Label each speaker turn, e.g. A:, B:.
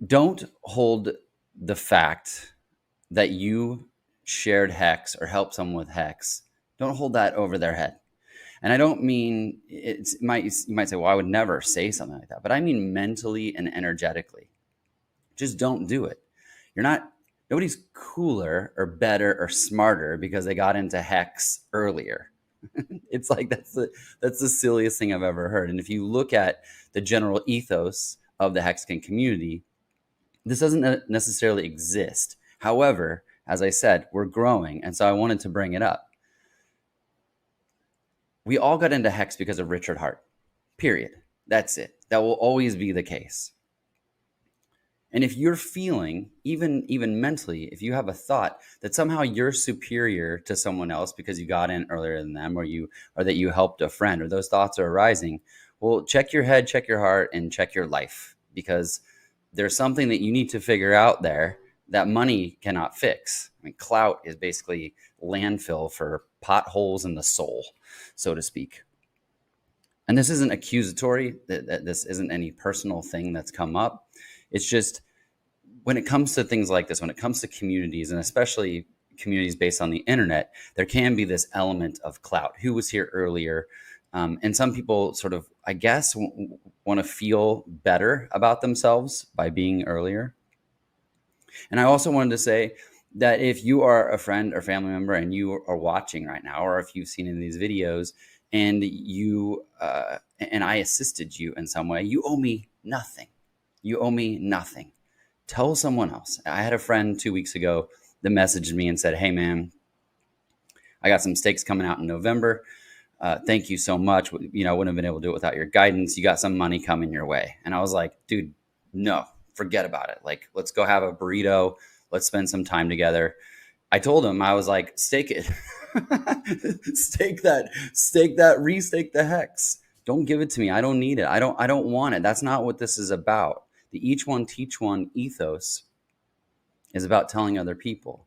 A: Don't hold the fact that you shared Hex or helped someone with Hex. Don't hold that over their head. And I don't mean you might say, well, I would never say something like that, but I mean mentally and energetically. Just don't do it. You're not Nobody's cooler or better or smarter because they got into Hex earlier. It's like that's the silliest thing I've ever heard. And if you look at the general ethos of the Hexican community, this doesn't necessarily exist. However, as I said, we're growing, and so I wanted to bring it up. We all got into Hex because of Richard Hart. Period. That's it. That will always be the case. And if you're feeling, even mentally, if you have a thought that somehow you're superior to someone else because you got in earlier than them, or that you helped a friend, or those thoughts are arising, well, check your head, check your heart, and check your life, because there's something that you need to figure out there that money cannot fix. I mean, clout is basically landfill for potholes in the soul, so to speak. And this isn't accusatory. That this isn't any personal thing that's come up. It's just, when it comes to things like this, when it comes to communities, and especially communities based on the internet, there can be this element of clout. Who was here earlier? And some people sort of, I guess, want to feel better about themselves by being earlier. And I also wanted to say that if you are a friend or family member and you are watching right now, or if you've seen in these videos and and I assisted you in some way, you owe me nothing. You owe me nothing. Tell someone else. I had a friend 2 weeks ago that messaged me and said, "Hey, man, I got some stakes coming out in November. Thank you so much. I wouldn't have been able to do it without your guidance. You got some money coming your way." And I was like, dude, no, forget about it. Like, let's go have a burrito. Let's spend some time together. I told him, I was like, stake it. Stake that, restake the Hex. Don't give it to me. I don't need it. I don't want it. That's not what this is about. The each one teach one ethos is about telling other people.